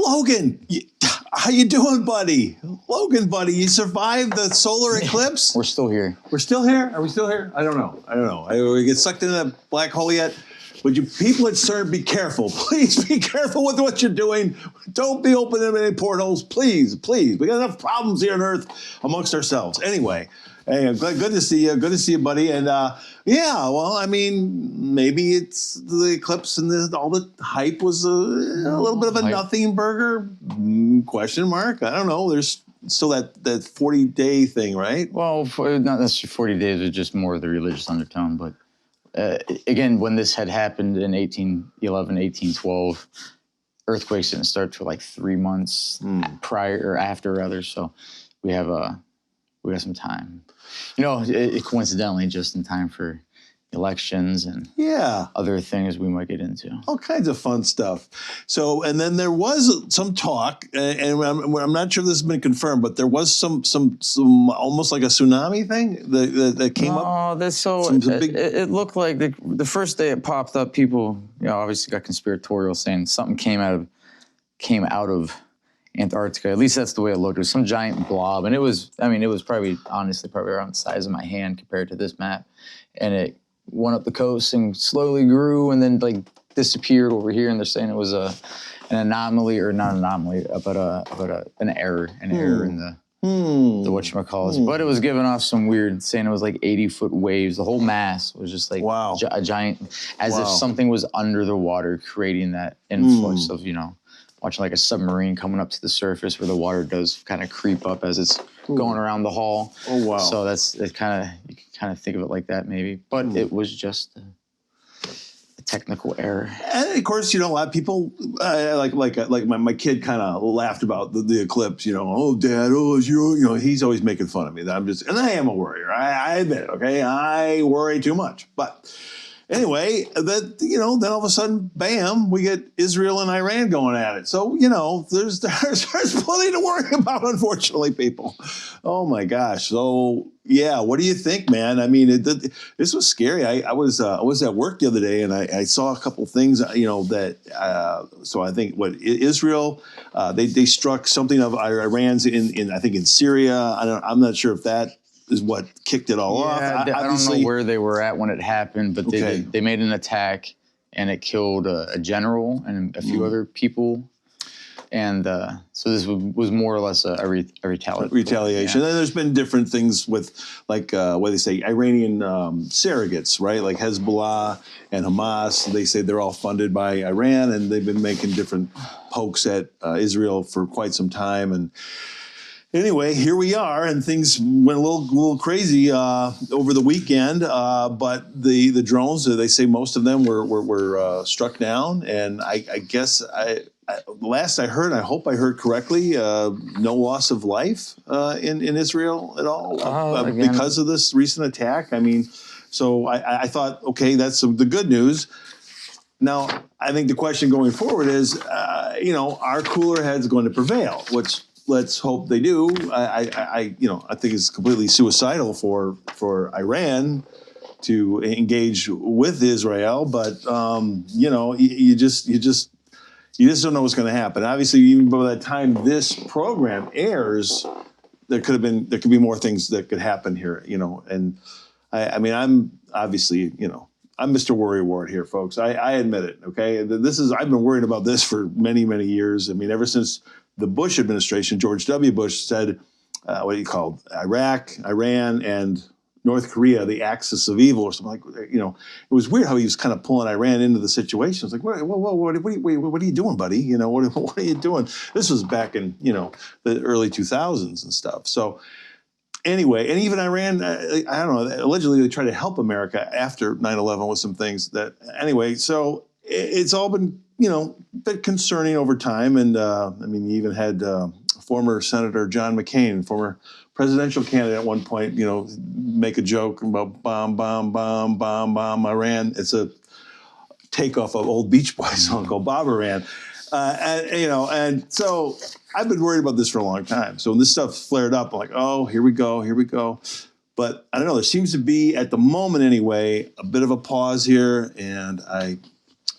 Logan, how you doing, buddy? Logan, buddy, you survived the solar eclipse? We're still here. We're still here? Are we still here? I don't know. We get sucked into that black hole yet? Would you people at CERN be careful? Please be careful with what you're doing. Don't be opening any portholes. Please, please. We got enough problems here on Earth amongst ourselves. Anyway, hey, good to see you. Good to see you, buddy. And yeah, well, I mean, maybe it's the eclipse and all the hype was a little bit of a nothing burger? Question mark. I don't know. There's still that 40-day thing, right? Well, not necessarily 40 days, it's just more of the religious undertone, but again, when this had happened in 1811, 1812, earthquakes didn't start for like 3 months prior or after, rather. So we got some time. You know, it coincidentally just in time for elections and other things we might get into. All kinds of fun stuff. So, and then there was some talk, and I'm not sure this has been confirmed, but there was some almost like a tsunami thing that came up. Oh, that's so. It looked like the first day it popped up, people, obviously got conspiratorial saying something came out of Antarctica. At least that's the way it looked. It was some giant blob, and it was probably around the size of my hand compared to this map, and it went up the coast and slowly grew and then like disappeared over here. And they're saying it was an anomaly, or not an anomaly, but an error in the whatchamacallit. But it was giving off some weird, saying it was like 80-foot waves. The whole mass was just like a giant, as if something was under the water creating that influx of, watching like a submarine coming up to the surface where the water does kind of creep up as it's going around the hull. Oh, wow. So you can kind of think of it like that maybe. But it was just a technical error. And of course, a lot of people, like my kid kind of laughed about the eclipse, oh, Dad, it's you, he's always making fun of me. And I am a worrier. I admit it, okay? I worry too much. But anyway, then all of a sudden, bam, we get Israel and Iran going at it. So, there's plenty to worry about, unfortunately, people. Oh, my gosh. So, yeah, what do you think, man? I mean, this was scary. I was at work the other day, and I saw a couple things, so I think, Israel, they struck something of Iran's in Syria. I'm not sure if that is what kicked it all off. I don't know where they were at when it happened, but they made an attack and it killed a general and a few other people. And so this was more or less a retaliation. And there's been different things with, like, what they say, Iranian surrogates, right? Like Hezbollah and Hamas. They say they're all funded by Iran, and they've been making different pokes at Israel for quite some time. And anyway, here we are, and things went a little crazy over the weekend. But the drones, they say most of them were struck down, and I guess last I heard, I hope I heard correctly, no loss of life in Israel at all because of this recent attack. I mean, so I thought, okay, that's the good news. Now, I think the question going forward is, are cooler heads going to prevail? Which, let's hope they do. I think it's completely suicidal for Iran to engage with Israel, but you just don't know what's going to happen. Obviously, even by the time this program airs, there could be more things that could happen here. And I mean, I'm obviously, I'm Mr. Worry Ward here, folks. I admit it. Okay, I've been worried about this for many years. I mean, ever since the Bush administration, George W. Bush said, what he called Iraq, Iran, and North Korea, the axis of evil, or something like. It was weird how he was kind of pulling Iran into the situation. It's like, what are you doing, buddy? What are you doing? This was back in the early 2000s and stuff. So anyway, and even Iran, I don't know. Allegedly, they tried to help America after 9/11 with some things that. Anyway, so it's all been a bit concerning over time, and I mean, you even had former Senator John McCain, former presidential candidate at one point, make a joke about bomb Iran. It's a takeoff of old Beach Boys song called Bob Iran. And so I've been worried about this for a long time. So when this stuff flared up, I'm like, oh, here we go. But I don't know, there seems to be, at the moment anyway, a bit of a pause here. And I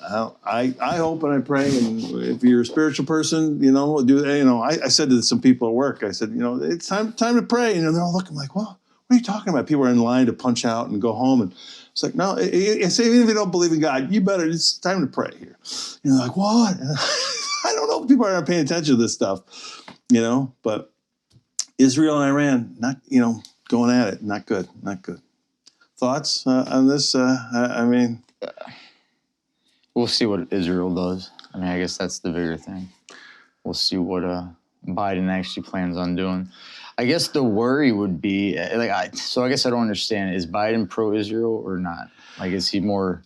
I hope and I pray, and if you're a spiritual person, you know, I said to some people at work, I said, you know, it's time to pray, and they're all looking like, well, what are you talking about? People are in line to punch out and go home, and it's like, no, it's, even if you don't believe in God, you better. It's time to pray here. And they're like, what? And I don't know if people aren't paying attention to this stuff, you know. But Israel and Iran, not, you know, going at it, not good. Thoughts on this? I mean. We'll see what Israel does. I mean, I guess that's the bigger thing. We'll see what Biden actually plans on doing. I guess the worry would be, so I guess I don't understand. Is Biden pro-Israel or not? Like, is he more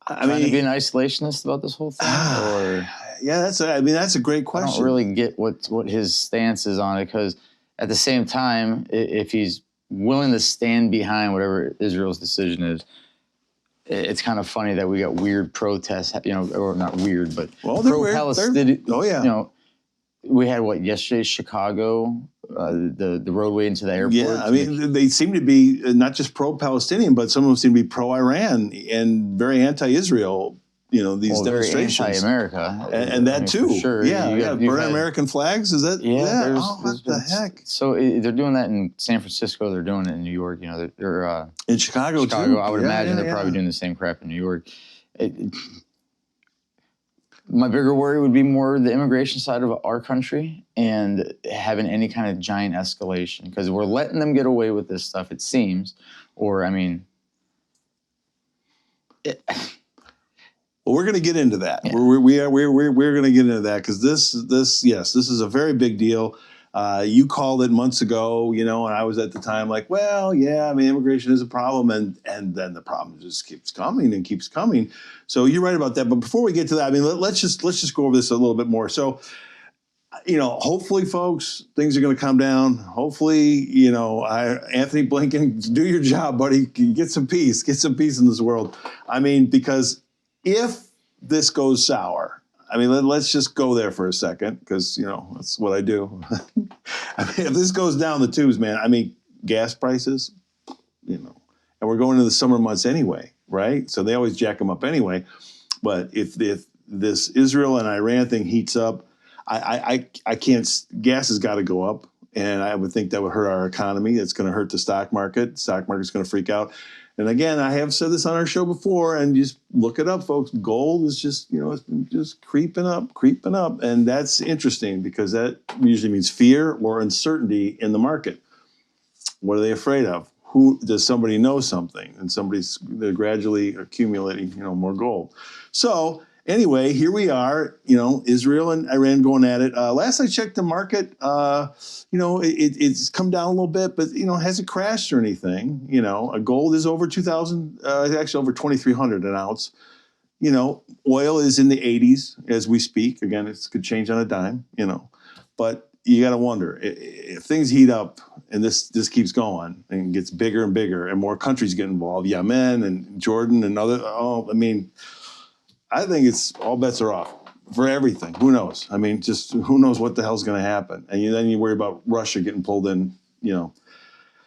trying to be an isolationist about this whole thing? Or yeah, that's a great question. I don't really get what his stance is on it, because at the same time, if he's willing to stand behind whatever Israel's decision is, it's kind of funny that we got weird protests, you know, or not weird, but pro-Palestinian. Oh, yeah. You know, we had yesterday, Chicago, the roadway into the airport. Yeah, I mean, they seem to be not just pro-Palestinian, but some of them seem to be pro-Iran and very anti-Israel. You know, these demonstrations. Very anti-America. And that too. Sure. Yeah, burn American flags? Is that? Yeah. What the heck? So they're doing that in San Francisco. They're doing it in New York. You know, they're in Chicago too. I would imagine they're probably doing the same crap in New York. My bigger worry would be more the immigration side of our country and having any kind of giant escalation, because we're letting them get away with this stuff, it seems. Or, I mean... Well, we're going to get into that. Yeah. We're going to get into that, because this is a very big deal. You called it months ago, you know, and I was at the time like, well, yeah, I mean, immigration is a problem, and then the problem just keeps coming and keeps coming. So you're right about that. But before we get to that, I mean, let's just go over this a little bit more. So, you know, hopefully, folks, things are going to calm down. Hopefully, you know, Anthony Blinken, do your job, buddy. Get some peace. Get some peace in this world. I mean, because if this goes sour, I mean, let's just go there for a second, because, you know, that's what I do. I mean, if this goes down the tubes, man, I mean, gas prices, you know, and we're going into the summer months anyway, right? So they always jack them up anyway. But if this Israel and Iran thing heats up, I can't, gas has got to go up. And I would think that would hurt our economy. It's going to hurt the stock market. The stock market's going to freak out. And again, I have said this on our show before, and just look it up, folks. Gold is just, you know, it's been just creeping up. And that's interesting, because that usually means fear or uncertainty in the market. What are they afraid of? Who does somebody know something? And they're gradually accumulating, you know, more gold. So anyway, here we are, you know, Israel and Iran going at it. Last I checked the market, you know, it's come down a little bit, but, you know, hasn't crashed or anything. You know, gold is over 2,000, actually over 2,300 an ounce. You know, oil is in the 80s as we speak. Again, it could change on a dime, you know. But you got to wonder, if things heat up and this keeps going and gets bigger and bigger and more countries get involved, Yemen and Jordan and I mean, I think it's all bets are off for everything. Who knows? I mean, just who knows what the hell's going to happen? And then you worry about Russia getting pulled in, you know.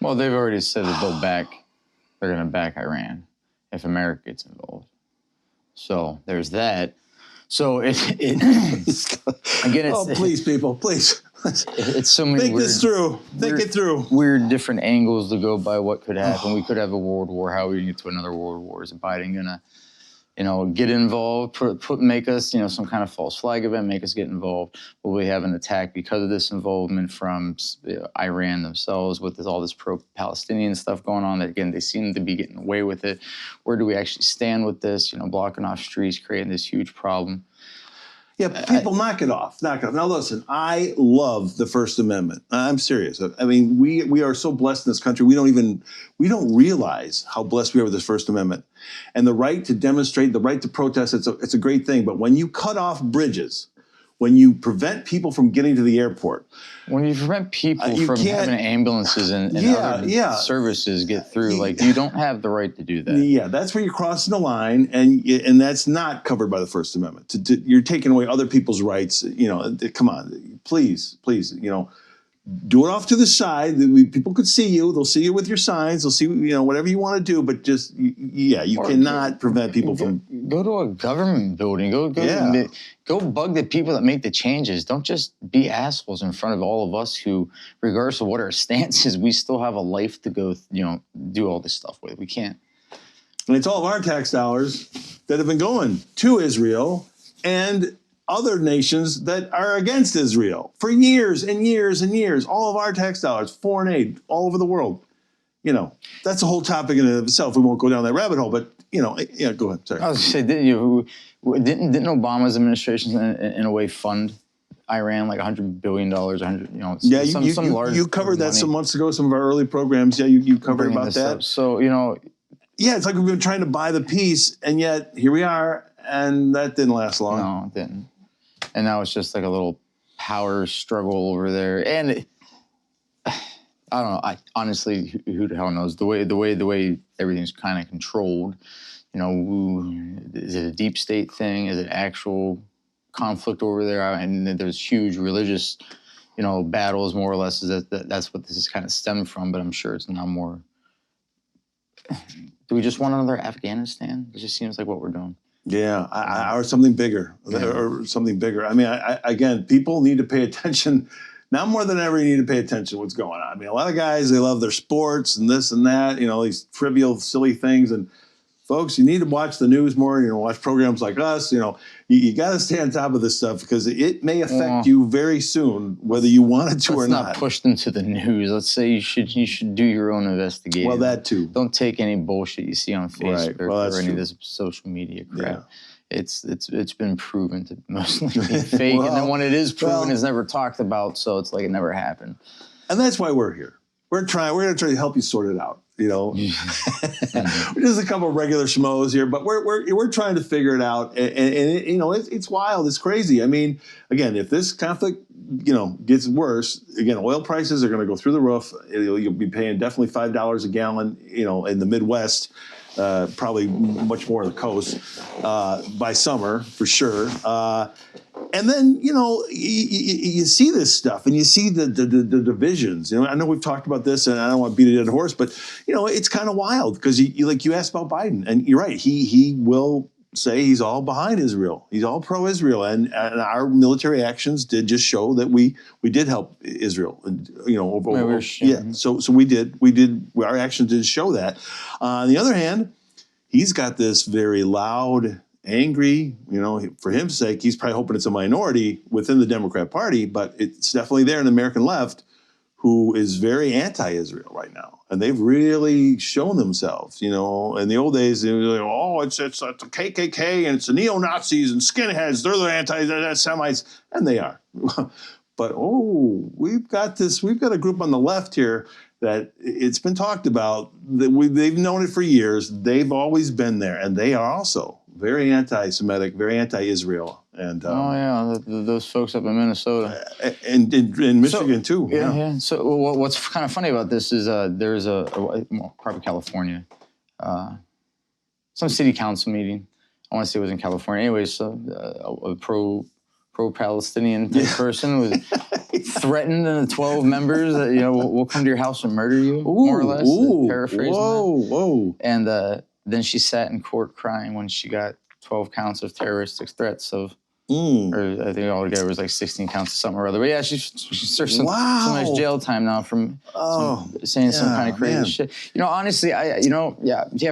Well, they've already said that they're going to back Iran if America gets involved. So there's that. So again, it's please, people, please. It's so many Think this through. Think it through. Weird different angles to go by what could happen. We could have a world war. How are we going to get to another world war? Is Biden going to, you know, get involved, make us, you know, some kind of false flag event, make us get involved? Will we have an attack because of this involvement from Iran themselves with all this pro-Palestinian stuff going on? That, again, they seem to be getting away with it. Where do we actually stand with this? You know, blocking off streets, creating this huge problem. Yeah, people knock it off. Now listen, I love the First Amendment. I'm serious. I mean, we are so blessed in this country. We don't realize how blessed we are with this First Amendment. And the right to demonstrate, the right to protest, it's a great thing. But when you cut off bridges, when you prevent people from getting to the airport, when you prevent people from having ambulances and other services get through, like, you don't have the right to do that. Yeah, that's where you're crossing the line, and that's not covered by the First Amendment. You're taking away other people's rights. You know, come on, please, you know, do it off to the side. People could see you. They'll see you with your signs. They'll see, whatever you want to do. But just, you cannot prevent people from. Go to a government building. Go bug the people that make the changes. Don't just be assholes in front of all of us who, regardless of what our stance is, we still have a life to go, do all this stuff with. We can't. And it's all of our tax dollars that have been going to Israel and other nations that are against Israel for years and years and years. All of our tax dollars, foreign aid, all over the world. That's a whole topic in and of itself. We won't go down that rabbit hole, but, go ahead. Sorry. I was going to say, didn't Obama's administration in a way fund Iran like $100 billion, Yeah, some large you covered that money. Some months ago, some of our early programs. Yeah, you covered about that. Up. So, yeah, it's like we've been trying to buy the peace, and yet here we are, and that didn't last long. No, it didn't. And now it's just like a little power struggle over there. And I don't know. Honestly, who the hell knows? The way everything's kind of controlled. Is it a deep state thing? Is it actual conflict over there? And there's huge religious, battles, more or less. That's what this is kind of stemmed from. But I'm sure it's now more. Do we just want another Afghanistan? It just seems like what we're doing. Yeah, or something bigger, or something bigger. I mean, again, people need to pay attention. Now more than ever, you need to pay attention to what's going on. I mean, a lot of guys, they love their sports and this and that, these trivial, silly things. And folks, you need to watch the news more, watch programs like us. You got to stay on top of this stuff because it may affect you very soon, whether you want it to or not. Let's not push them to the news. Let's say you should do your own investigating. Well, that too. Don't take any bullshit you see on Facebook or any of this social media crap. Yeah. It's been proven to mostly be fake, and then when it is proven, it's never talked about. So it's like it never happened. And that's why we're here. We're going to try to help you sort it out. We're just a couple of regular schmoes here, but we're trying to figure it out. And it's wild. It's crazy. I mean, again, if this conflict, gets worse, again, oil prices are going to go through the roof. You'll be paying definitely $5 a gallon, in the Midwest, probably much more on the coast, by summer for sure. And then, you see this stuff and you see the divisions. I know we've talked about this and I don't want to beat a dead horse, but, it's kind of wild because you asked about Biden and you're right. He will say he's all behind Israel. He's all pro-Israel. And our military actions did just show that we did help Israel. And, So we did. Our actions did show that. On the other hand, he's got this very loud, angry, for his sake, he's probably hoping it's a minority within the Democrat Party, but it's definitely there in the American left who is very anti-Israel right now. And they've really shown themselves, in the old days, they were like, it's the KKK and it's the neo-Nazis and skinheads, they're the anti-Semites, and they are. But, we've got a group on the left here that it's been talked about, that they've known it for years, they've always been there, and they are also very anti-Semitic, very anti-israel, and those folks up in Minnesota and in Michigan too. Yeah. So what's kind of funny about this is there's probably California, some city council meeting. I want to say it was in California. Anyways, so a pro-Palestinian person was threatened, and the 12 members that we'll come to your house and murder you, more or less. Paraphrasing. Whoa. And then she sat in court crying when she got 12 counts of terroristic threats of, or I think altogether it was like 16 counts of something or other. But yeah, she served some nice jail time now from saying some kind of crazy shit. Honestly,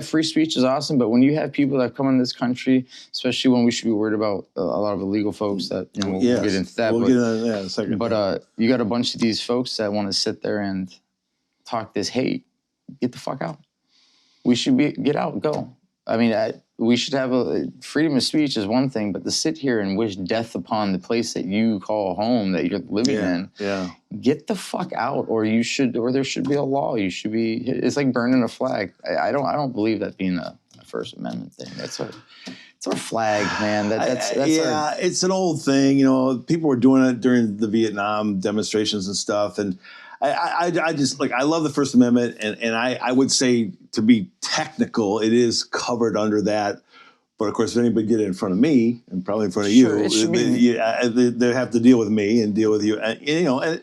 free speech is awesome, but when you have people that come in this country, especially when we should be worried about a lot of illegal folks that, we'll get into that. We'll get into that in a second. But you got a bunch of these folks that want to sit there and talk this hate. Get the fuck out. We should get out, go. I mean, we should have freedom of speech is one thing, but to sit here and wish death upon the place that you call home, that you're living in, get the fuck out, or there should be a law. It's like burning a flag. I don't believe that being a First Amendment thing. It's our flag, man. It's an old thing. People were doing it during the Vietnam demonstrations and stuff, and I just I love the First Amendment, and I would say, to be technical, it is covered under that. But of course, if anybody did it in front of me, and probably in front of you, they have to deal with me and deal with you. And,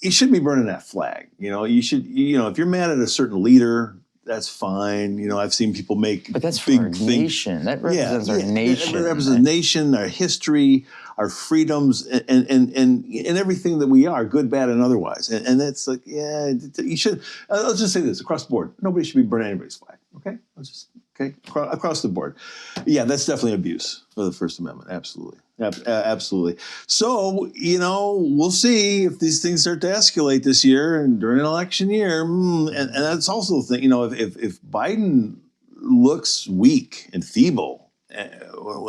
you shouldn't be burning that flag. You should, if you're mad at a certain leader, that's fine. I've seen people make but that's big for our nation. That represents our nation. It represents the nation, our history, our freedoms, and everything that we are, good, bad, and otherwise. And that's like, you should. Let's just say this across the board: nobody should be burning anybody's flag. Okay, across the board. Yeah, that's definitely abuse of the First Amendment. Absolutely. Absolutely. So, we'll see if these things start to escalate this year and during an election year. And that's also the thing, if Biden looks weak and feeble in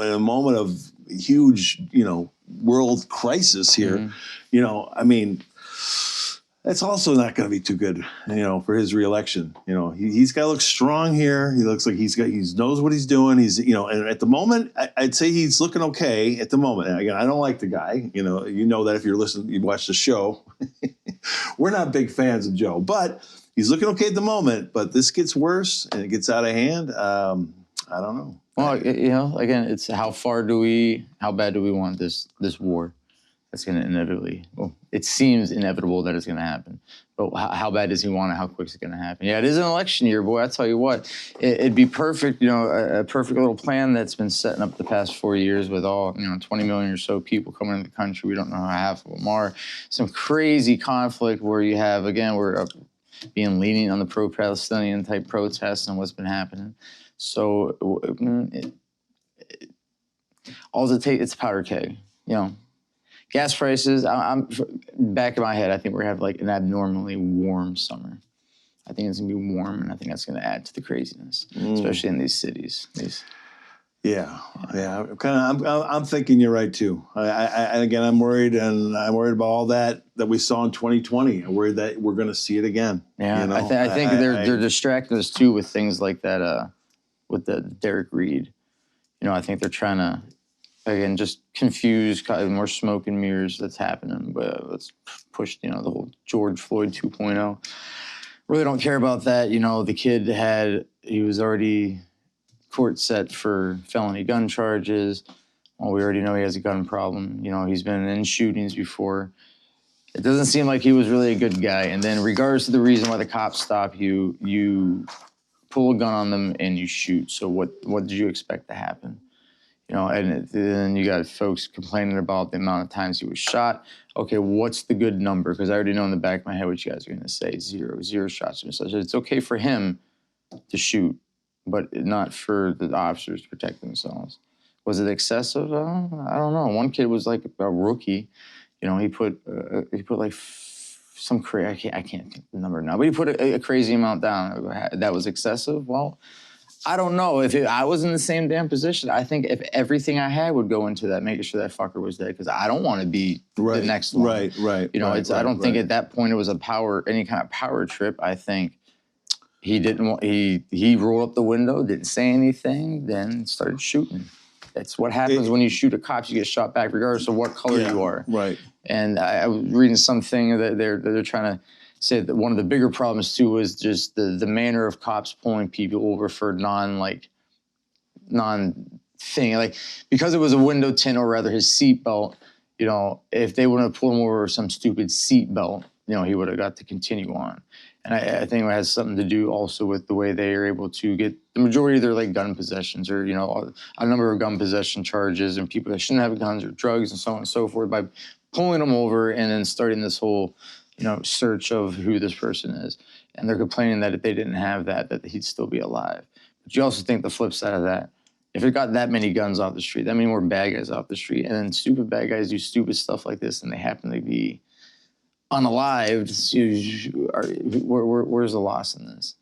a moment of huge, world crisis here, that's also not going to be too good, for his reelection. He's got to look strong here. He looks like he knows what he's doing. And at the moment, I'd say he's looking okay at the moment. And again, I don't like the guy. You know that if you're listening, you watch the show. We're not big fans of Joe, but he's looking okay at the moment. But this gets worse and it gets out of hand. I don't know. Well, again, it's how bad do we want this war? That's going to inevitably, it seems inevitable that it's going to happen. But how bad does he want it? How quick is it going to happen? Yeah, it is an election year, boy. I tell you what, it'd be perfect, a perfect little plan that's been setting up the past 4 years with all, 20 million or so people coming into the country. We don't know how half of them are. Some crazy conflict where you have, again, we're being lenient on the pro-Palestinian type protests and what's been happening. So all it takes, it's a powder keg, Gas prices, I'm back in my head, I think we're going to have like an abnormally warm summer. I think it's going to be warm, and I think that's going to add to the craziness, especially in these cities. Yeah. I'm thinking you're right too. I'm worried, and I'm worried about all that we saw in 2020. I'm worried that we're going to see it again. Yeah, I think they're distracting us too with things like that, with the Derek Reed. I think they're trying to, again, just confuse, more smoke and mirrors that's happening. But let's push, the whole George Floyd 2.0. Really don't care about that. The kid he was already court set for felony gun charges. Well, we already know he has a gun problem. He's been in shootings before. It doesn't seem like he was really a good guy. And then regardless of the reason why the cops stop you, you pull a gun on them and you shoot. So what did you expect to happen? And then you got folks complaining about the amount of times he was shot. Okay, what's the good number? Because I already know in the back of my head what you guys are going to say. Zero shots. So it's okay for him to shoot, but not for the officers to protect themselves. Was it excessive? I don't know. One kid was like a rookie. He put like some crazy, I can't think the number now, but he put a crazy amount down. That was excessive? Well, I don't know. If I was in the same damn position, I think if everything I had would go into that, making sure that fucker was dead, because I don't want to be the next one. Right. I don't think at that point it was any kind of power trip. I think he didn't want, he rolled up the window, didn't say anything, then started shooting. That's what happens when you shoot at cops. You get shot back, regardless of what color you are. Right. And I was reading something that they're trying to say that one of the bigger problems too was just the manner of cops pulling people over for non-thing. Like, because it was a window tint, or rather his seatbelt, if they wouldn't have pulled him over some stupid seatbelt, he would have got to continue on. And I think it has something to do also with the way they are able to get the majority of their like gun possessions, or a number of gun possession charges, and people that shouldn't have guns, or drugs, and so on and so forth, by pulling them over and then starting this whole search of who this person is. And they're complaining that if they didn't have that he'd still be alive. But you also think the flip side of that, if it got that many guns off the street, that many more bad guys off the street, and then stupid bad guys do stupid stuff like this, and they happen to be unalived, where's the loss in this?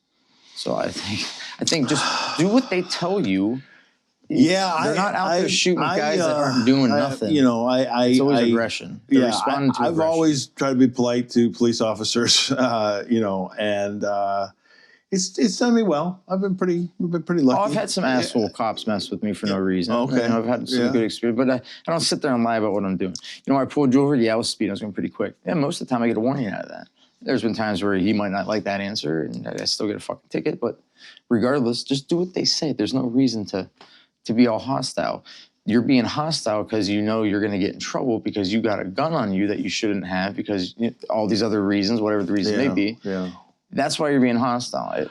So I think just do what they tell you. Yeah, they're not out there shooting guys that aren't doing nothing. It's always aggression. I've always tried to be polite to police officers, and it's done me well. I've been pretty lucky. Oh, I've had some asshole cops mess with me for no reason. Okay, I've had some good experience, but I don't sit there and lie about what I'm doing. I pulled you over. Yeah, I was speeding. I was going pretty quick. Yeah, most of the time I get a warning out of that. There's been times where he might not like that answer, and I still get a fucking ticket. But regardless, just do what they say. There's no reason to be all hostile. you're being hostile because you know you're going to get in trouble because you got a gun on you that you shouldn't have because all these other reasons, whatever the reason may be. Yeah. That's why you're being hostile.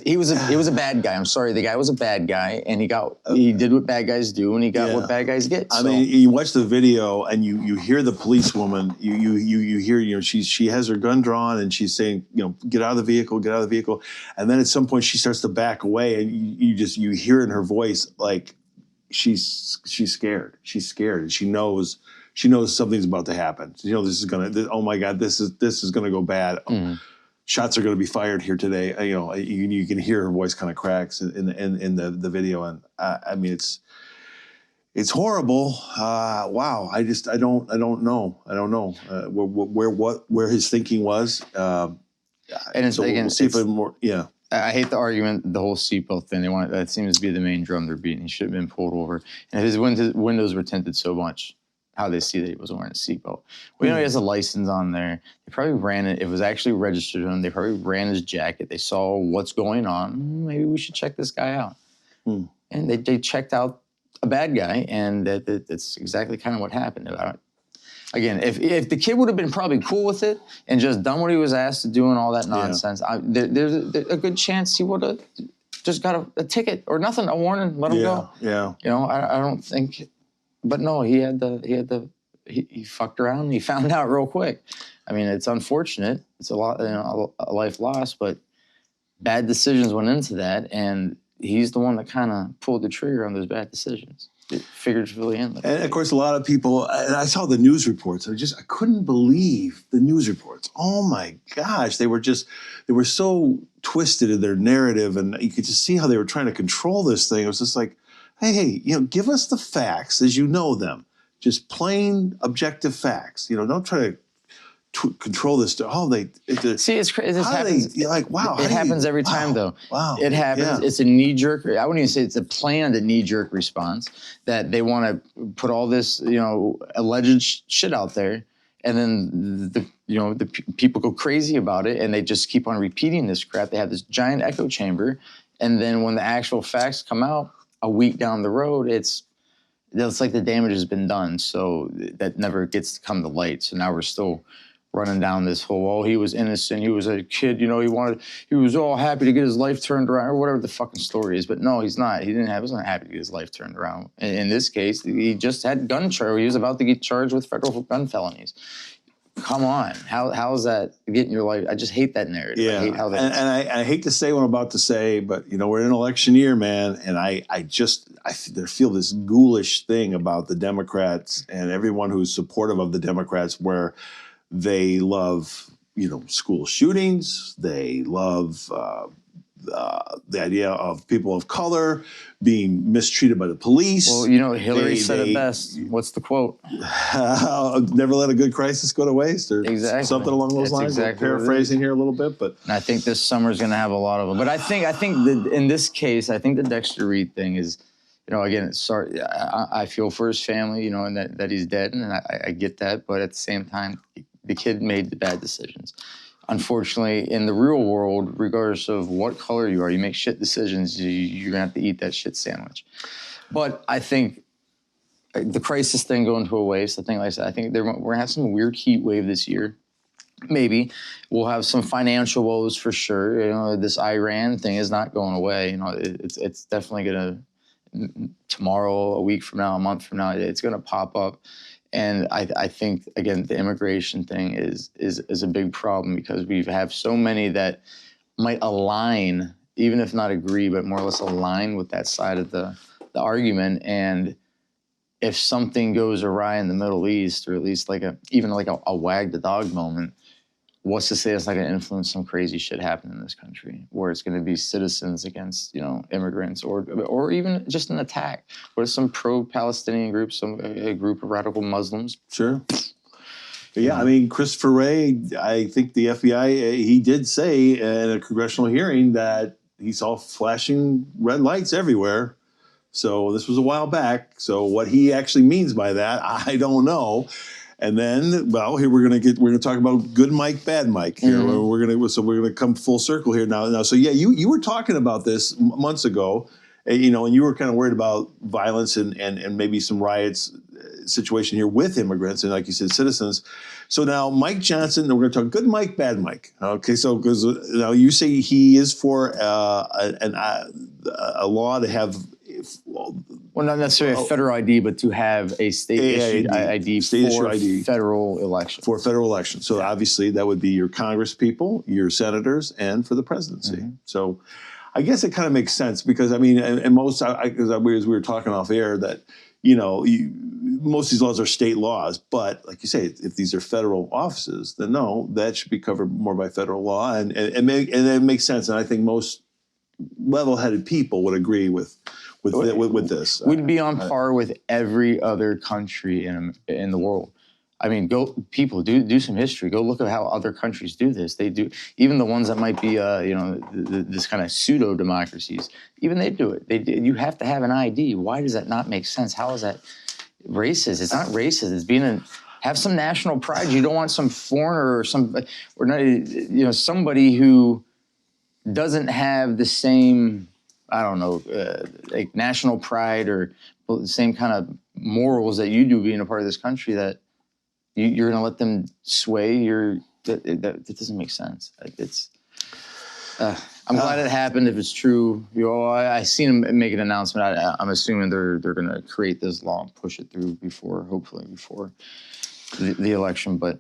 He was a bad guy. I'm sorry, the guy was a bad guy, and he did what bad guys do, and he got what bad guys get. I mean, you watch the video, and you hear the policewoman. You hear she has her gun drawn, and she's saying, get out of the vehicle, get out of the vehicle, and then at some point she starts to back away, and you hear in her voice like she's scared. She's scared, and she knows something's about to happen. This is gonna. Oh my God, this is gonna go bad. Mm-hmm. Shots are going to be fired here today. You can hear her voice kind of cracks in the video, and I mean it's horrible. Wow, I don't know where his thinking was. And it's so again, we'll see if more. Yeah, I hate the argument, the whole seatbelt thing. That seems to be the main drum they're beating. He should have been pulled over, and if his windows were tinted so much, how they see that he wasn't wearing a seatbelt. We know he has a license on there. They probably ran it. It was actually registered to him. They probably ran his jacket. They saw what's going on. Maybe we should check this guy out. And they checked out a bad guy, and that's exactly kind of what happened. Again, if the kid would have been probably cool with it and just done what he was asked to do and all that nonsense, there's a good chance he would have just got a ticket or nothing, a warning, let him go. Yeah. I don't think... But no, he fucked around and he found out real quick. I mean, it's unfortunate. It's a life lost, but bad decisions went into that, and he's the one that kind of pulled the trigger on those bad decisions. Figuratively and of course, a lot of people, and I saw the news reports. I couldn't believe the news reports. Oh my gosh, they were so twisted in their narrative, and you could just see how they were trying to control this thing. It was just like, hey, give us the facts as you know them. Just plain, objective facts. Don't try to control this. See, it's crazy. This happens. Wow. It happens every time, though. Wow. It happens. Yeah. It's a knee-jerk. I wouldn't even say it's a planned knee-jerk response that they want to put all this, alleged shit out there, and then the people go crazy about it, and they just keep on repeating this crap. They have this giant echo chamber, and then when the actual facts come out, a week down the road, it's like the damage has been done. So that never gets to come to light. So now we're still running down this whole, he was innocent. He was a kid, he was all happy to get his life turned around or whatever the fucking story is. But no, he's not. He wasn't happy to get his life turned around. In this case, he just had gun charge. He was about to get charged with federal gun felonies. Come on, how is that getting your life? I just hate that narrative. Yeah, I hate how that. And I hate to say what I'm about to say, but we're in an election year, man, and I feel this ghoulish thing about the Democrats and everyone who's supportive of the Democrats, where they love school shootings, they love the idea of people of color being mistreated by the police. Well, Hillary said it best. What's the quote? Never let a good crisis go to waste, or something along those lines. Exactly paraphrasing here a little bit, but and I think this summer's going to have a lot of them. But I think that in this case, I think the Dexter Reed thing is, again, sorry, I feel for his family, and that he's dead, and I get that. But at the same time, the kid made the bad decisions. Unfortunately, in the real world, regardless of what color you are, you make shit decisions, you're going to have to eat that shit sandwich. But I think the crisis thing going to a waste, I think we're going to have some weird heat wave this year. Maybe. We'll have some financial woes for sure. This Iran thing is not going away. It's definitely going to, tomorrow, a week from now, a month from now, it's going to pop up. And I think, again, the immigration thing is a big problem because we have so many that might align, even if not agree, but more or less align with that side of the argument. And if something goes awry in the Middle East, or at least even a wag the dog moment, what's to say it's not going to influence some crazy shit happen in this country where it's going to be citizens against, immigrants or even just an attack? What if some pro-Palestinian group, a group of radical Muslims? Sure. Yeah, I mean, Christopher Wray, I think the FBI, he did say in a congressional hearing that he saw flashing red lights everywhere. So this was a while back. So what he actually means by that, I don't know. And then, well, here we're gonna talk about good Mike, bad Mike. Here we're gonna come full circle here now. So yeah, you were talking about this months ago, you know, and you were kind of worried about violence and maybe some riots situation here with immigrants and, like you said, citizens. So now Mike Johnson, we're going to talk good Mike, bad Mike. Okay, so because now you say he is for a law to have. Well, not necessarily a federal ID, but to have a state-issued ID for federal election. For federal election. So obviously that would be your Congress people, your senators, and for the presidency. So I guess it kind of makes sense because, I mean, and most, as we were talking off air, that, you know, most of these laws are state laws. But like you say, if these are federal offices, then no, that should be covered more by federal law. And it makes sense. And I think most level-headed people would agree with this. We'd be on par with every other country in the world. I mean, people do some history. Go look at how other countries do this. They do, even the ones that might be, you know, this kind of pseudo democracies. Even they do it. You have to have an ID. Why does that not make sense? How is that racist? It's not racist. It's have some national pride. You don't want some foreigner or not, you know, somebody who doesn't have the same, I don't know, like national pride or the same kind of morals that you do being a part of this country, that you're going to let them sway that doesn't make sense. Like I'm glad it happened. If it's true, you know, I seen them make an announcement. I'm assuming they're going to create this law and push it through hopefully before the election. But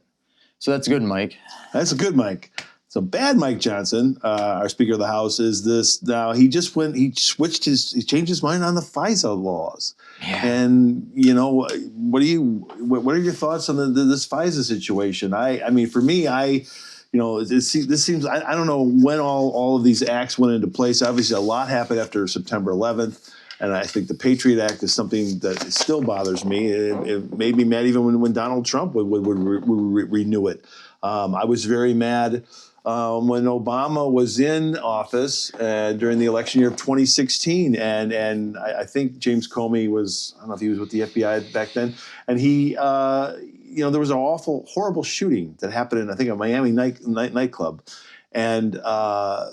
so that's good, Mike. That's a good Mike. So bad Mike Johnson, our Speaker of the House, is this now? He changed his mind on the FISA laws, and you know what are your thoughts on this FISA situation? I mean, for me, this seems I don't know when all of these acts went into place. Obviously, a lot happened after September 11th. And I think the Patriot Act is something that still bothers me. It made me mad even when Donald Trump would renew it. I was very mad when Obama was in office during the election year of 2016. And I think James Comey was, I don't know if he was with the FBI back then. And he, you know, there was an horrible shooting that happened in, I think, a Miami nightclub. And I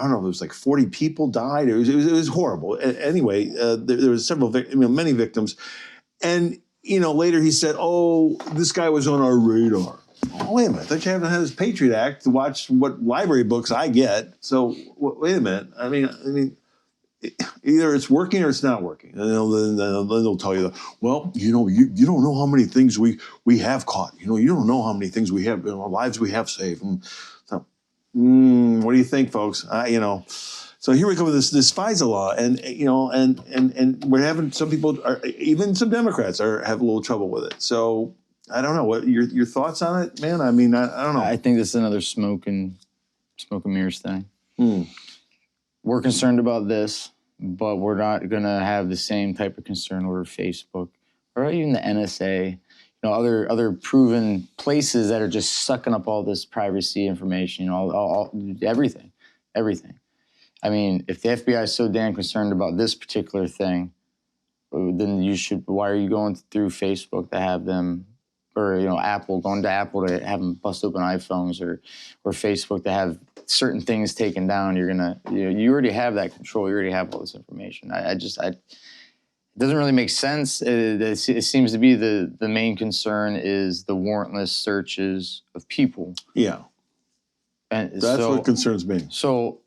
don't know, it was like 40 people died. It was horrible. Anyway, there was many victims. And, you know, later he said, oh, this guy was on our radar. Oh, wait a minute. I thought you haven't had this Patriot Act to watch what library books I get. So wait a minute. I mean, either it's working or it's not working. And then they'll tell you, well, you know, you don't know how many things we have caught. You know, you don't know how many things we have, lives we have saved. And so, what do you think, folks? You know, so here we go with this FISA law, and you know, and we're having some people, even some Democrats, have a little trouble with it. So I don't know what your thoughts on it, man. I mean, I don't know. I think this is another smoke and mirrors thing. We're concerned about this, but we're not going to have the same type of concern over Facebook or even the NSA, you know, other proven places that are just sucking up all this privacy information, you know, everything. I mean, if the FBI is so damn concerned about this particular thing, then why are you going through Facebook to have them, or, you know, going to Apple to have them bust open iPhones, or Facebook to have certain things taken down? You already have that control. You already have all this information. It doesn't really make sense. It seems to be the main concern is the warrantless searches of people. Yeah. And that's what concerns me. So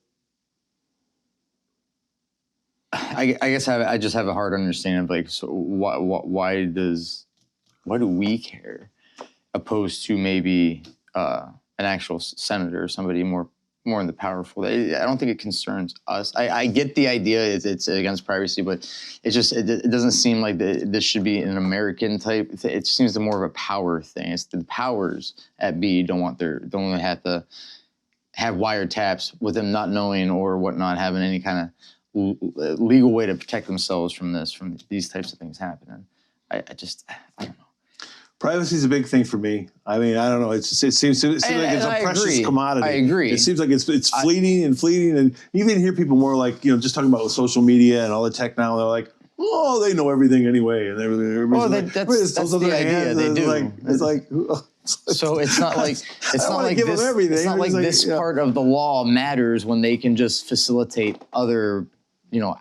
I guess I just have a hard understanding of, like, so why do we care, opposed to maybe an actual senator or somebody more in the powerful? I don't think it concerns us. I get the idea it's against privacy, but it doesn't seem like this should be an American type. It seems more of a power thing. It's the powers at B don't want to have to have wiretaps with them not knowing or whatnot, having any kind of legal way to protect themselves from these types of things happening. I don't know. Privacy is a big thing for me. I mean, I don't know. It seems like it's a precious commodity. I agree. It seems like it's fleeting, and you even hear people more like, you know, just talking about social media and all the tech now. They're like, oh, they know everything anyway, and everybody's that's the idea. They do. It's like. So it's not like this. It's not like this part of the law matters when they can just facilitate other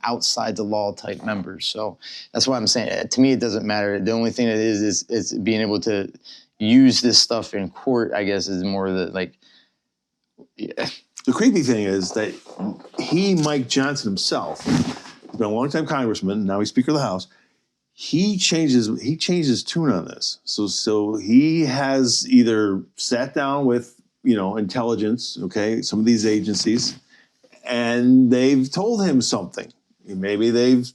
outside the law type members. So that's why I'm saying, to me, it doesn't matter. The only thing that is being able to use this stuff in court, I guess, is more the yeah. The creepy thing is that Mike Johnson himself, he's been a long-time congressman, now he's Speaker of the House. He changes tune on this. So he has either sat down with, intelligence, okay, some of these agencies, and they've told him something. Maybe they've,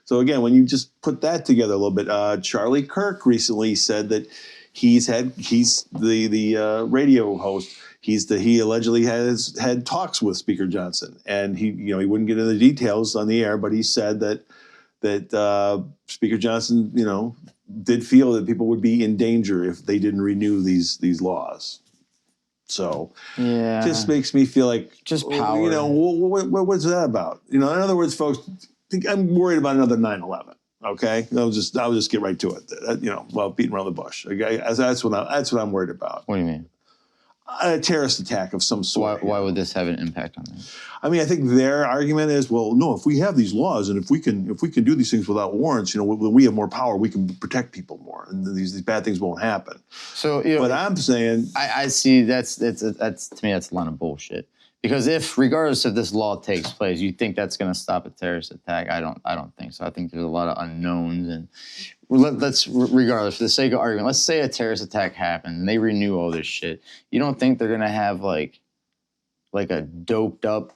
so again, when you just put that together a little bit, Charlie Kirk recently said that he's the radio host. He allegedly has had talks with Speaker Johnson, and he wouldn't get into the details on the air, but he said that Speaker Johnson, did feel that people would be in danger if they didn't renew these laws. So yeah, just makes me feel like just power. What's that about? In other words, folks, I'm worried about another 9/11. Okay, I'll just get right to it. Well, beating around the bush. That's what I'm worried about. What do you mean? A terrorist attack of some sort. Why would this have an impact on that? I mean, I think their argument is, well, no, if we have these laws and if we can do these things without warrants, when we have more power, we can protect people more, and these bad things won't happen. So, but I'm saying, I see that's to me that's a line of bullshit. Because if, regardless if this law takes place, you think that's going to stop a terrorist attack, I don't think so. I think there's a lot of unknowns, and regardless, for the sake of argument, let's say a terrorist attack happened and they renew all this shit. You don't think they're going to have like a doped up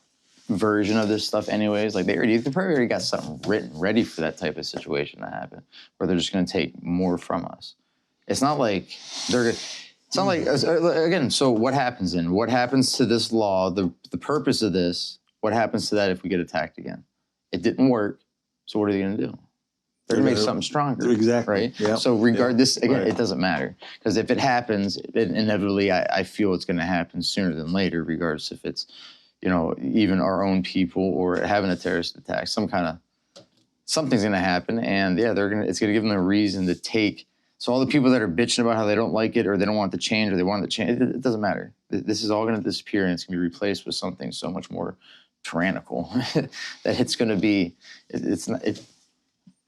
version of this stuff anyways? Like they probably already got something written ready for that type of situation to happen, where they're just going to take more from us. It's not like it's not like, again, so what happens then? What happens to this law, the purpose of this, what happens to that if we get attacked again? It didn't work, so what are they going to do? They're going to make something stronger. Exactly. Right? Yep. So this, again, It doesn't matter. Because if it happens, inevitably, I feel it's going to happen sooner than later, regardless if it's, even our own people or having a terrorist attack. Something's going to happen, and yeah, it's going to give them a reason to take. So all the people that are bitching about how they don't like it or they don't want it to change or they want it to change, it doesn't matter. This is all going to disappear, and it's going to be replaced with something so much more tyrannical that it's going to be, it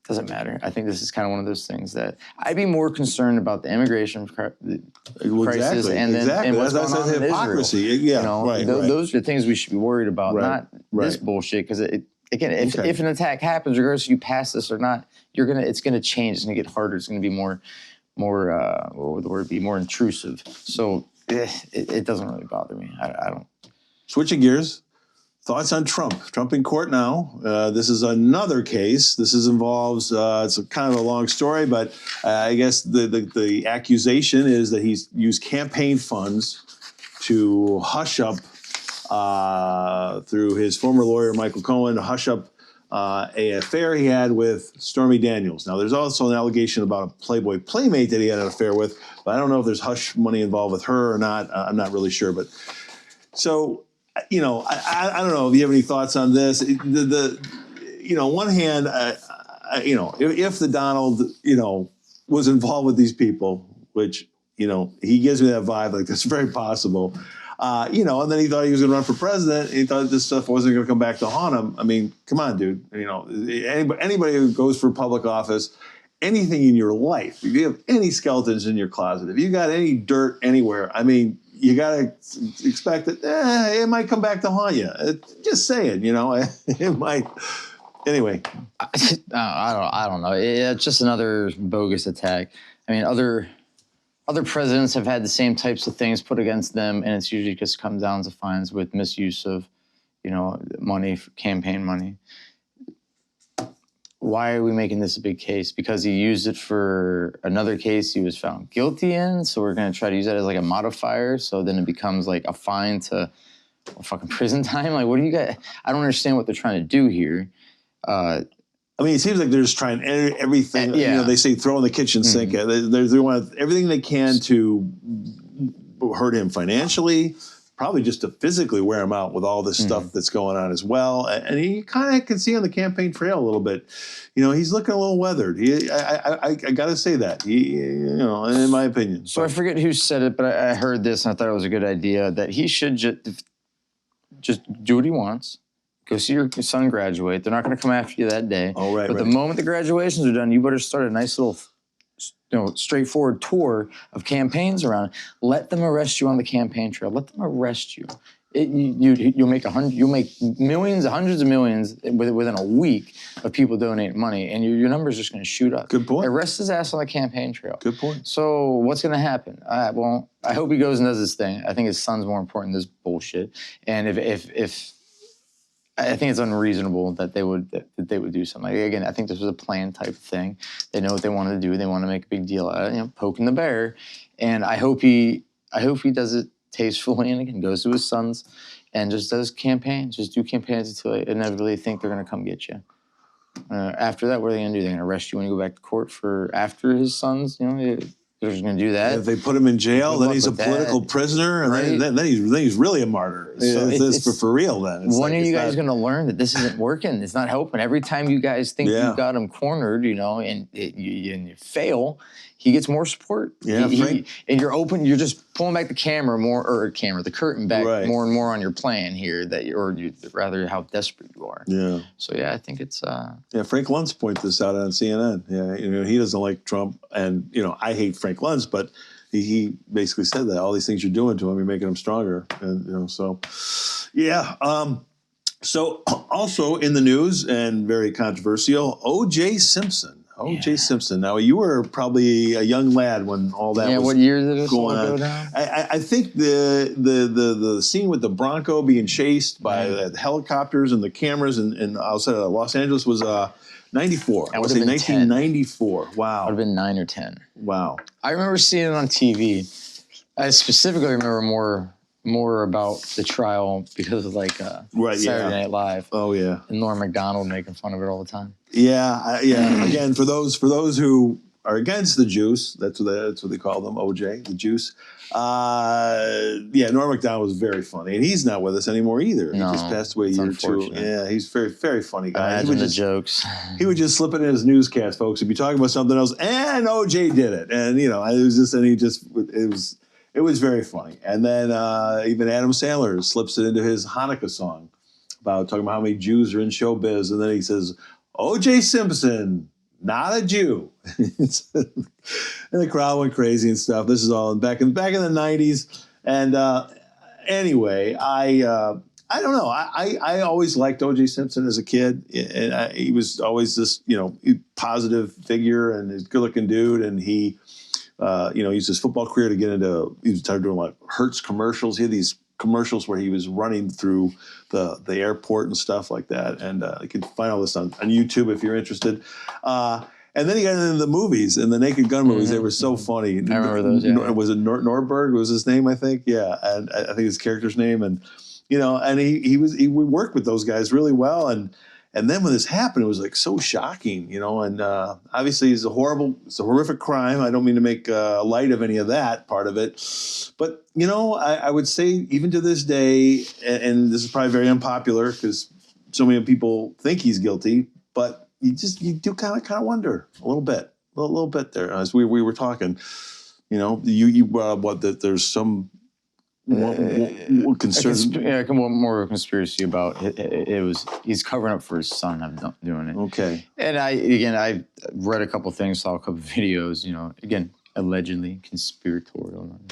doesn't matter. I think this is kind of one of those things that I'd be more concerned about the immigration crisis and what's going on in hypocrisy. Israel. Yeah, those are the things we should be worried about, not this bullshit. Because if an attack happens, regardless if you pass this or not, it's gonna change. It's gonna get harder. It's gonna be more what would the word be? More intrusive. So it doesn't really bother me. I don't. Switching gears. Thoughts on Trump? Trump in court now. This is another case. Involves. It's kind of a long story, but I guess the accusation is that he's used campaign funds to hush up through his former lawyer Michael Cohen to hush up an affair he had with Stormy Daniels. Now, there's also an allegation about a Playboy playmate that he had an affair with, but I don't know if there's hush money involved with her or not. I'm not really sure, but so. I don't know if you have any thoughts on this. On one hand, if the Donald, was involved with these people, which, he gives me that vibe, like that's very possible. And then he thought he was going to run for president. And he thought this stuff wasn't going to come back to haunt him. I mean, come on, dude. Anybody who goes for public office, anything in your life, if you have any skeletons in your closet, if you got any dirt anywhere, I mean, you got to expect that it might come back to haunt you. Just saying, it might. Anyway. I don't know. It's just another bogus attack. I mean, other presidents have had the same types of things put against them, and it's usually just come down to fines with misuse of, money, campaign money. Why are we making this a big case? Because he used it for another case he was found guilty in, so we're going to try to use that as like a modifier, so then it becomes like a fine to fucking prison time? Like, what do you got? I don't understand what they're trying to do here. I mean, it seems like they're just trying everything. Yeah. They say throw in the kitchen sink. They want everything they can to hurt him financially, probably just to physically wear him out with all this stuff that's going on as well. And he kind of can see on the campaign trail a little bit. He's looking a little weathered. I got to say that. In my opinion. So I forget who said it, but I heard this and I thought it was a good idea that he should just do what he wants. Go see your son graduate. They're not going to come after you that day. Oh, right, But the moment the graduations are done, you better start a nice little, straightforward tour of campaigns around. Let them arrest you on the campaign trail. Let them arrest you. You'll make millions, hundreds of millions within a week of people donating money, and your numbers are just going to shoot up. Good point. Arrest his ass on the campaign trail. Good point. So what's going to happen? Well, I hope he goes and does his thing. I think his son's more important than this bullshit. And if I think it's unreasonable that they would do something. Like, again, I think this was a planned type of thing. They know what they wanted to do. They want to make a big deal out of it, poking the bear. And I hope he does it tastefully and again goes to his sons and just does campaigns. Just do campaigns until they inevitably think they're going to come get you. After that, what are they going to do? They're going to arrest you when you go back to court for after his sons. They're just going to do that. If they put him in jail, then he's a political prisoner, and right? then he's really a martyr. So it's for real then. When are you guys going to learn that this isn't working? It's not helping. Every time you guys think you've got him cornered, and you fail, he gets more support. Yeah, and you're just pulling back the the curtain back more and more on your plan here, rather how desperate you are. Yeah. So I think it's. Yeah, Frank Luntz pointed this out on CNN. Yeah, he doesn't like Trump, and I hate Frank Luntz, but he basically said that all these things you're doing to him, you're making him stronger, and so yeah. So also in the news and very controversial, O.J. Simpson. O.J. Simpson. Now, you were probably a young lad when all that was what year did this going all on. go down? I think the scene with the Bronco being chased by the helicopters and the cameras and outside of Los Angeles was 94. I would say 1994. Wow. Would have been 9 or 10. Wow. I remember seeing it on TV. I specifically remember more about the trial because of Saturday Night Live. Oh yeah. And Norm Macdonald making fun of it all the time. Yeah. Again, for those who are against the juice, that's what they call them, OJ, the juice. Norm Macdonald was very funny, and he's not with us anymore either. No, he just passed away a year or two. Yeah, he's very, very funny guy. Imagine the jokes. He would just slip it in his newscast, folks. He'd be talking about something else, and OJ did it, and it was very funny. And then even Adam Sandler slips it into his Hanukkah song about talking about how many Jews are in showbiz, and then he says, O.J. Simpson, not a Jew. And the crowd went crazy and stuff. This is all back in the 90s. And anyway, I don't know. I always liked O.J. Simpson as a kid, and he was always this positive figure and a good-looking dude, and he. He used his football career to get into. He started doing like Hertz commercials. He had these commercials where he was running through the airport and stuff like that. And you can find all this on YouTube if you're interested. And then he got into the movies, and the Naked Gun movies. They were so funny. I remember those. Yeah. Was it Norberg? Was his name? I think. Yeah, and I think his character's name. And and he worked with those guys really well. And then when this happened, it was like so shocking, and obviously it's a horrific crime. I don't mean to make light of any of that part of it. But, I would say even to this day, and this is probably very unpopular because so many people think he's guilty, but you do kind of wonder a little bit there. As we were talking, you brought up that there's some concern. More conspiracy about he's covering up for his son. I'm not doing it. Okay. And I read a couple things, saw a couple videos. Again, allegedly conspiratorial. I'm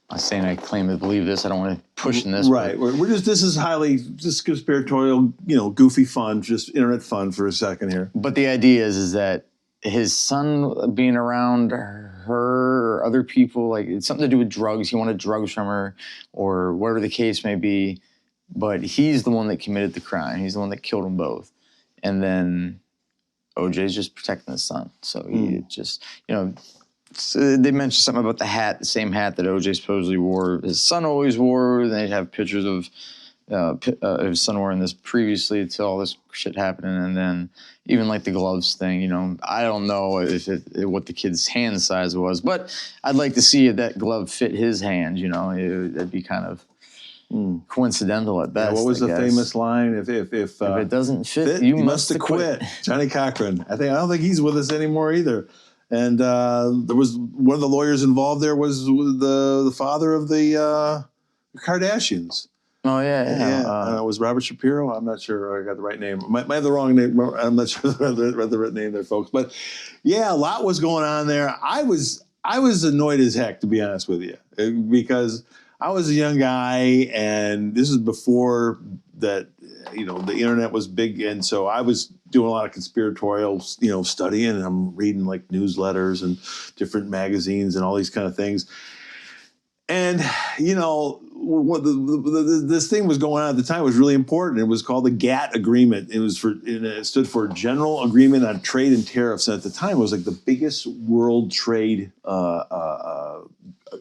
not saying I claim to believe this. I don't want to push in this. Right. This is highly just conspiratorial. Goofy fun, just internet fun for a second here. But the idea is that his son being around her or other people, like it's something to do with drugs. He wanted drugs from her or whatever the case may be. But he's the one that committed the crime. He's the one that killed them both. And then OJ's just protecting his son. So he just, so they mentioned something about the hat, the same hat that OJ supposedly wore. His son always wore. They'd have pictures of his son wearing this previously until all this shit happening, and then even like the gloves thing, I don't know what the kid's hand size was, but I'd like to see if that glove fit his hand. That'd be kind of coincidental at best. What was the famous line? If it doesn't fit, you must have quit. Johnny Cochran. I don't think he's with us anymore either. And there was one of the lawyers involved. There was the father of the Kardashians. Oh yeah, Yeah. It was Robert Shapiro. I'm not sure I got the right name. Might have the wrong name. I'm not sure the right name there, folks. But yeah, a lot was going on there. I was annoyed as heck, to be honest with you, because I was a young guy, and this is before that. The internet was big, and so I was doing a lot of conspiratorial, studying, and I'm reading like newsletters and different magazines and all these kind of things. And, what this thing was going on at the time was really important. It was called the GATT Agreement. It stood for General Agreement on Trade and Tariffs. And at the time, it was like the biggest world trade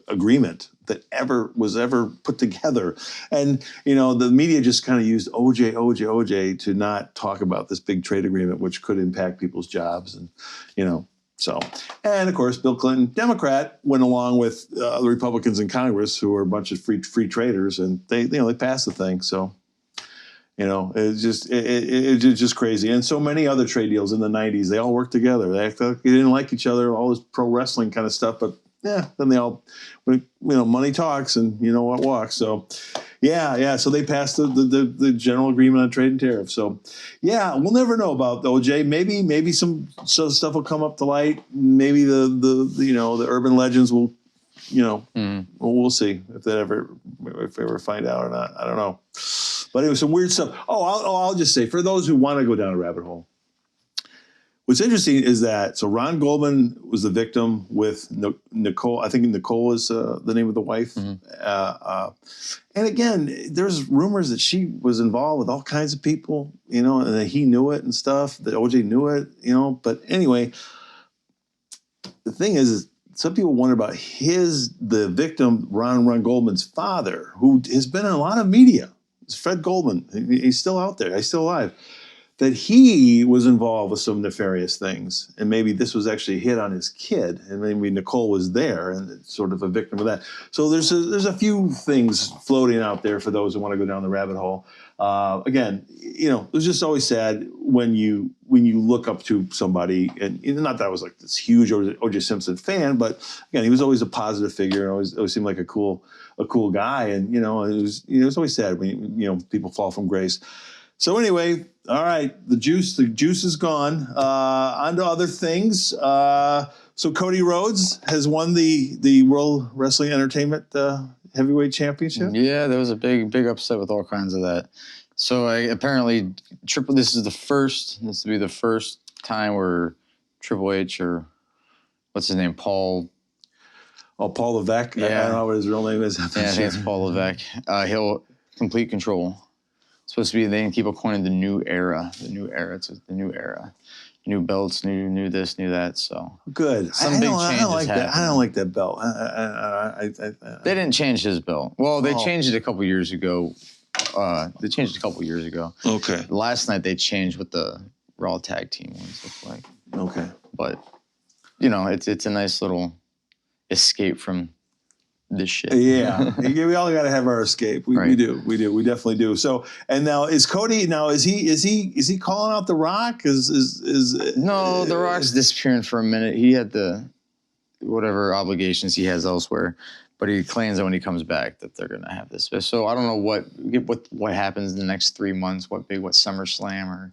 agreement that was ever put together. And, the media just kind of used OJ to not talk about this big trade agreement, which could impact people's jobs. And, so, and of course, Bill Clinton, Democrat, went along with the Republicans in Congress, who were a bunch of free traders, and they passed the thing. So, it's just crazy. And so many other trade deals in the 90s, they all worked together. They didn't like each other, all this pro wrestling kind of stuff, but yeah, then they all, money talks, and what walks. So, yeah. So they passed the General Agreement on Trade and Tariffs. So, yeah, we'll never know about OJ. Maybe some stuff will come up to light. Maybe the urban legends will, we'll see if they ever find out or not. I don't know. But anyway, some weird stuff. I'll just say, for those who want to go down a rabbit hole, what's interesting is that, so Ron Goldman was the victim with Nicole. I think Nicole is the name of the wife. Mm-hmm. And again, there's rumors that she was involved with all kinds of people, and that he knew it and stuff, that OJ knew it, But anyway, the thing is some people wonder about the victim, Ron Goldman's father, who has been in a lot of media. It's Fred Goldman. He's still out there. He's still alive. That he was involved with some nefarious things, and maybe this was actually a hit on his kid, and maybe Nicole was there and sort of a victim of that. So there's a few things floating out there for those who want to go down the rabbit hole. Again, it was just always sad when you look up to somebody, and not that I was like this huge O.J. Simpson fan, but again, he was always a positive figure and always seemed like a cool guy, and it was always sad when people fall from grace. So anyway, all right, the juice is gone. On to other things. So Cody Rhodes has won the World Wrestling Entertainment Heavyweight Championship. Yeah, there was a big upset with all kinds of that. So apparently, this will be the first time where Triple H, or what's his name, Paul. Oh, Paul Levesque. Yeah. I don't know what his real name is. I think it's Paul Levesque. He'll complete control. Supposed to be, they keep calling the new era. It's the new era. New belts, new this, new that. So good. Some big changes I don't like happened. that. I don't like that belt. They didn't change his belt. Well, they changed it a couple years ago. Okay. Last night they changed what the Raw tag team ones look like. Okay. But it's a nice little escape from this shit. Yeah. We all got to have our escape. We do. We definitely do. So, and now is Cody, is he calling out The Rock? No, The Rock's disappearing for a minute. He had whatever obligations he has elsewhere, but he claims that when he comes back that they're going to have this. So I don't know what happens in the next 3 months, what SummerSlam or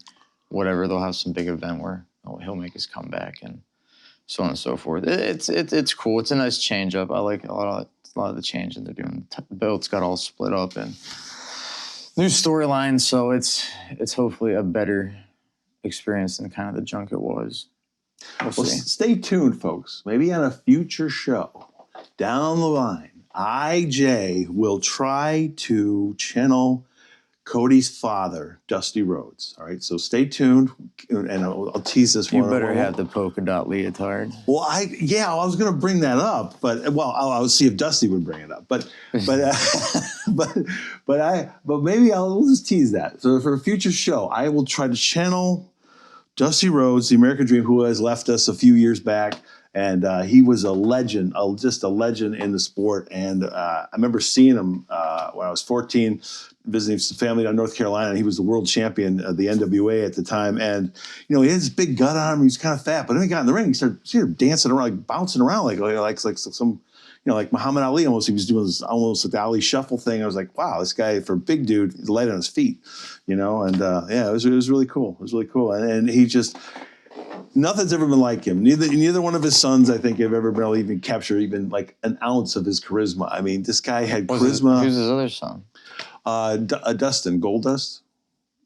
whatever. They'll have some big event where he'll make his comeback and so on and so forth. It's cool. It's a nice change up. I like a lot of the change that they're doing. The belts got all split up and new storyline, so it's hopefully a better experience than kind of the junk it was. We'll see. Stay tuned, folks. Maybe on a future show down the line, IJ will try to channel Cody's father, Dusty Rhodes. All right, so stay tuned, and I'll tease this one. You better have the polka dot leotard. Well, I was going to bring that up, but I'll see if Dusty would bring it up. But maybe we'll just tease that. So for a future show, I will try to channel Dusty Rhodes, the American Dream, who has left us a few years back, And he was a legend, just a legend in the sport. And I remember seeing him when I was 14, visiting some family down in North Carolina. And he was the world champion of the NWA at the time. And, you know, he had this big gut on him. He was kind of fat. But then he got in the ring, he started dancing around, like bouncing around like some, you know, like Muhammad Ali almost. He was doing this almost like the Ali shuffle thing. I was like, wow, this guy, for a big dude, is light on his feet, you know. And yeah, it was really cool. It was really cool. And he just, nothing's ever been like him. Neither one of his sons, I think, have ever been able to even capture even like an ounce of his charisma. I mean, this guy had charisma. Who's his other son? Dustin Goldust.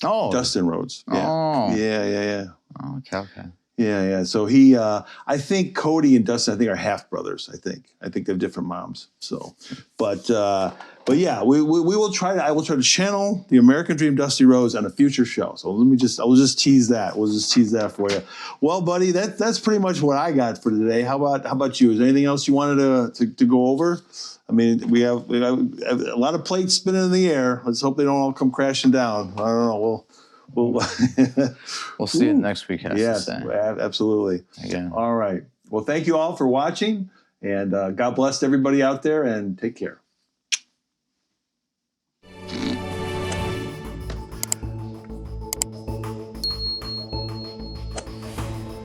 Oh, Dustin Rhodes. Yeah. Oh, Yeah. Oh, okay. Yeah. So he, I think Cody and Dustin, I think, are half brothers. I think they have different moms. So, but yeah, we will try to. I will try to channel the American Dream Dusty Rhodes on a future show. So I will just tease that. We'll just tease that for you. Well, buddy, that's pretty much what I got for today. How about you? Is there anything else you wanted to go over? I mean, we have a lot of plates spinning in the air. Let's hope they don't all come crashing down. I don't know. We'll see it next week. Yes, absolutely. Again. All right. Well, thank you all for watching, and God bless everybody out there, and take care.